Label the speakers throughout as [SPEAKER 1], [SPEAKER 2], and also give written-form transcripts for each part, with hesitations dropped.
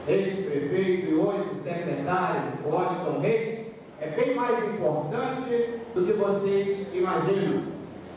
[SPEAKER 1] ex-prefeito e hoje secretário, Washington Reis, é bem mais importante do que vocês imaginam.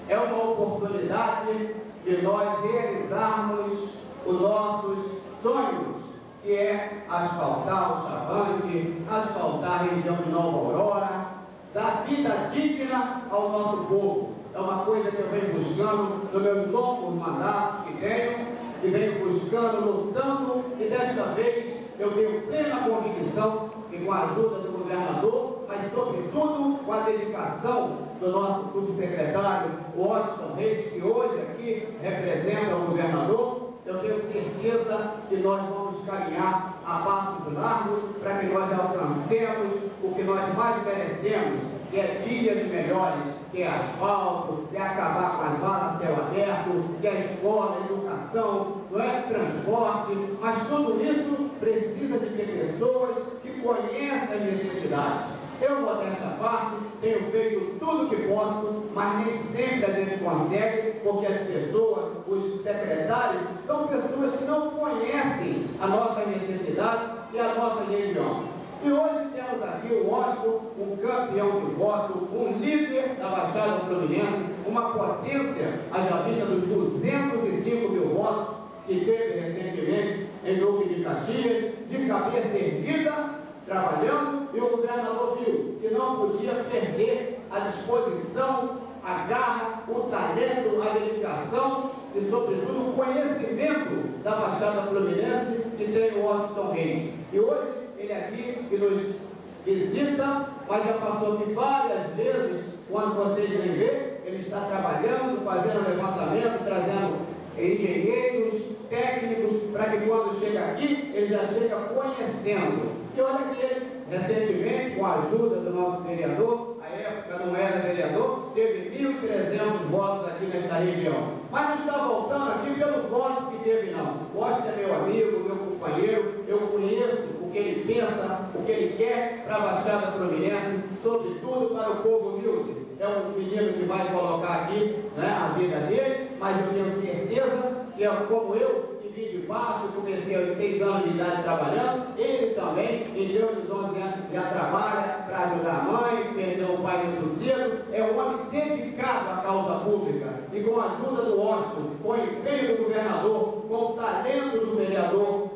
[SPEAKER 1] É uma oportunidade de nós realizarmos os nossos sonhos, que é asfaltar o Chavante, asfaltar a região de Nova Aurora, dar vida digna ao nosso povo. É uma coisa que eu venho buscando nos meus longos mandatos que tenho, e venho buscando, lutando, e desta vez eu tenho plena convicção que com a ajuda do governador, mas sobretudo com a dedicação do nosso subsecretário Washington Reis, que hoje aqui representa o governador, eu tenho certeza que nós vamos caminhar a passos largos para que nós alcancemos o que nós mais merecemos, que é dias melhores, que é asfalto, que é acabar com as valas céu aberto, que é escola, educação, não é transporte, mas tudo isso precisa de ter pessoas que conheçam as necessidades. Eu, modesta parte, tenho feito tudo o que posso, mas nem sempre a gente consegue, porque as pessoas, os secretários, são pessoas que não conhecem a nossa necessidade e a nossa região. E hoje temos aqui o Washington, um campeão de voto, um líder da Baixada Fluminense, uma potência à vista dos 205 mil votos que teve recentemente em Duque de Caxias, de cabeça erguida, trabalhando, e o governador viu que não podia perder a disposição, a garra, o talento, a dedicação e, sobretudo, o conhecimento da Baixada Fluminense que tem o Washington Reis. E hoje ele aqui que nos visita, mas já passou aqui várias vezes, quando vocês vêm ver, ele está trabalhando, fazendo levantamento, trazendo engenheiros, técnicos, para que quando chega aqui, ele já chega conhecendo. E olha que ele, recentemente, com a ajuda do nosso vereador, à época não era vereador, teve 1.300 votos aqui nesta região. Mas não está voltando aqui pelo voto que teve, não. Washington é meu amigo, meu companheiro, eu conheço o que ele pensa, o que ele quer para a Baixada Fluminense, sobretudo para o povo humilde. É um menino que vai colocar aqui, né, a vida dele, mas eu tenho certeza que é como eu, que vim de baixo, comecei aos 6 anos de idade trabalhando, ele também, em seus 11 anos, já trabalha para ajudar a mãe, perdeu o pai muito cedo, é um homem dedicado à causa pública, e com a ajuda do Washington, com o empenho do governador, com o talento do vereador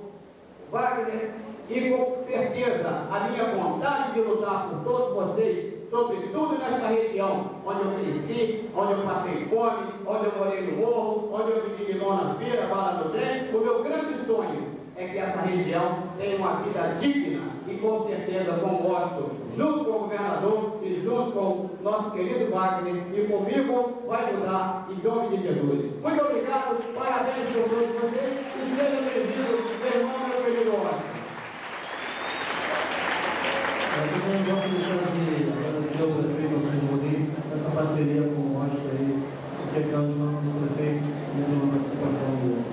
[SPEAKER 1] Wagner, e com certeza a minha vontade de lutar por todos vocês, sobretudo nesta região, onde eu cresci, onde eu passei fome, onde eu morei no morro, onde eu vivi de mão na feira, bala no trem. O meu grande sonho é que essa região tenha uma vida digna e, com certeza, com o Washington, junto com o governador e junto com o nosso querido Wagner, e comigo vai mudar em nome de Jesus. Muito obrigado, parabéns por todos vocês e seja bem-vindo, meu irmão, meu querido Washington.
[SPEAKER 2] Eu gosto de agradecer ao prefeito Alfredo Rodrigues essa parceria com o Washington aí, que é o nosso prefeito e a participação dele.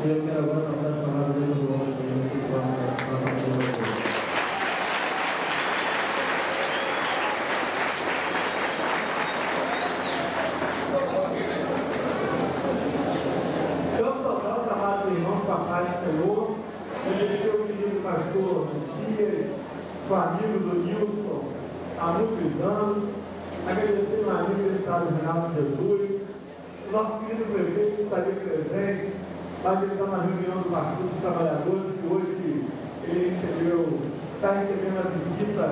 [SPEAKER 2] E eu quero agora passar as palavras do Washington aí, para a parceria dele.
[SPEAKER 3] Campo total, chamado do irmão Papai do Senhor, onde ele foi o querido pastor Dias, com amigo do Nilson há muitos anos, agradecer ao amigo do Estado Renato Jesus, o nosso querido prefeito que está ali presente, mas ele está na reunião do Partido dos Trabalhadores, que hoje ele está recebendo a visita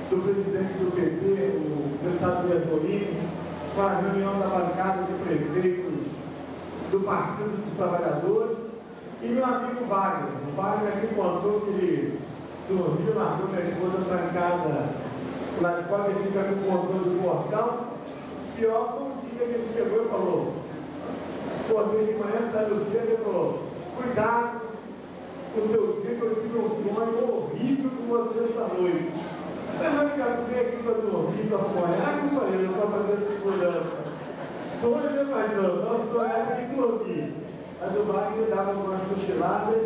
[SPEAKER 3] do presidente do PT, o deputado Bertolini, com a reunião da bancada de prefeitos do Partido dos Trabalhadores, e meu amigo Wagner. O Wagner aqui contou que ele dormiu na rua, minha esposa trancada lá de fora, ele fica com o controle do portão. Pior foi um dia que ele chegou e falou, acordei de manhã, saiu cedo e falou, cuidado com o seu dia, que eu tive um sonho horrível com você esta noite. Mas eu quero ver aqui para dormir, para sonhar, não falei, eu estou fazendo segurança. Sonho, mas não sonhar que dormir. Mas o Wagner dava umas cochiladas.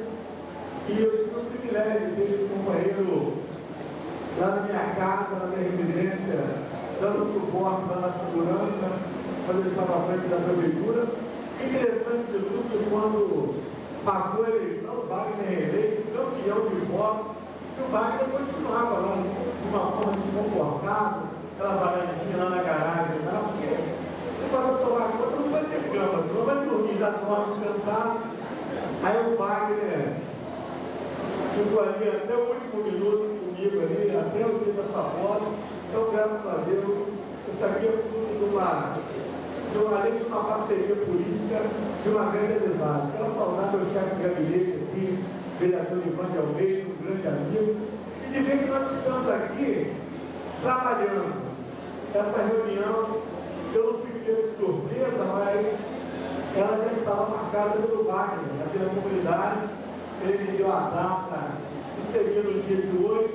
[SPEAKER 3] E eu tive o privilégio de ter esse companheiro lá na minha casa, na minha residência, dando suporte lá na segurança, quando eu estava à frente da prefeitura. Interessante de tudo que quando passou a eleição, Wagner eleito campeão de voto. E o Wagner continuava lá, de uma forma desconfortável, aquela varandinha lá na garagem, tá? Porque você pode tomar conta, não vai ter cama, não vai dormir, já dorme cansado. Aí o Wagner ficou ali até o último minuto comigo ali, até o dia da sua foto. Então, graças a Deus, isso aqui é fruto além de uma parceria política, de uma grande amizade. Quero saudar meu chefe de gabinete aqui, vereador Ivan de Almeida, um grande amigo, e dizer que nós estamos aqui trabalhando. Essa reunião, eu não fui pego de surpresa, mas ela já estava marcada pelo Wagner, aqui na comunidade. Ele me deu a data, que seria no dia de hoje.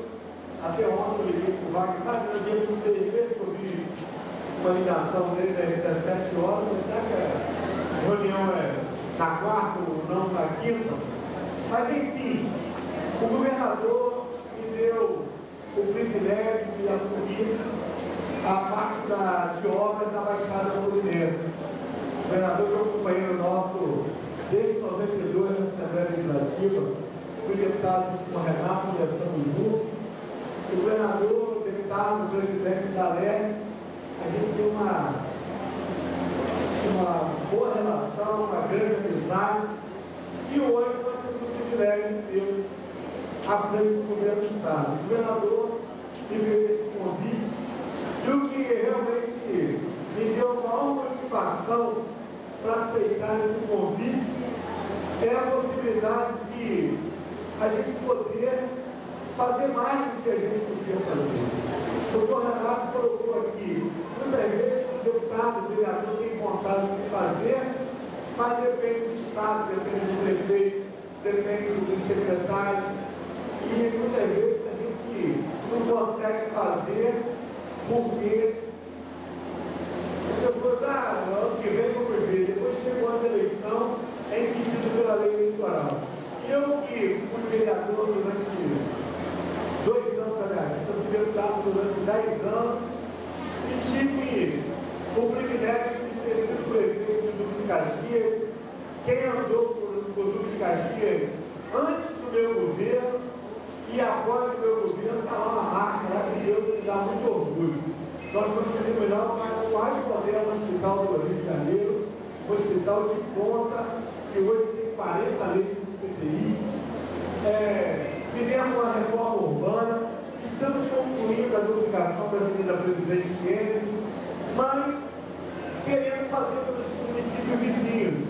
[SPEAKER 3] Até ontem eu liguei para o Wagner, sabe, no dia de 6 meses que eu vi uma ligação dele às 17 horas, será que a reunião é na quarta ou não na quinta? Mas enfim, o governador me deu o privilégio de assumir a parte de obras da Baixada Fluminense. O governador foi um companheiro nosso desde 92 na Assembleia Legislativa, fui deputado com o Renato, estamos juntos. O governador, o deputado, o presidente da LERJ, a gente tem uma boa relação, uma grande amizade, e hoje nós temos o privilégio de ter à frente do governo do Estado. O governador me fez esse convite, e o que realmente me deu a maior motivação para aceitar esse convite é a possibilidade de a gente poder fazer mais do que a gente podia fazer. O doutor Renato colocou aqui, muitas vezes o deputado, o vereador tem vontade de fazer, mas depende do Estado, depende do prefeito, depende dos secretários, e muitas vezes a gente não consegue fazer porque as pessoas, ano que vem vamos ver, depois chegou a eleição, é impedido pela lei eleitoral. E eu que fui vereador durante 2 anos, aliás, eu fui deputado durante 10 anos e tive o privilégio de ter sido prefeito de Duque de Caxias. Quem andou por Duque de Caxias antes do meu governo e agora do meu governo está lá uma marca lá que Deus me dá muito orgulho. Nós conseguimos lá o mais moderno hospital do Rio de Janeiro, um hospital de ponta, que hoje tem 40 leitos de UTI. Fizemos uma reforma urbana, estamos concluindo a duplicação da Avenida Presidente Kennedy, mas queremos fazer pelos municípios vizinhos.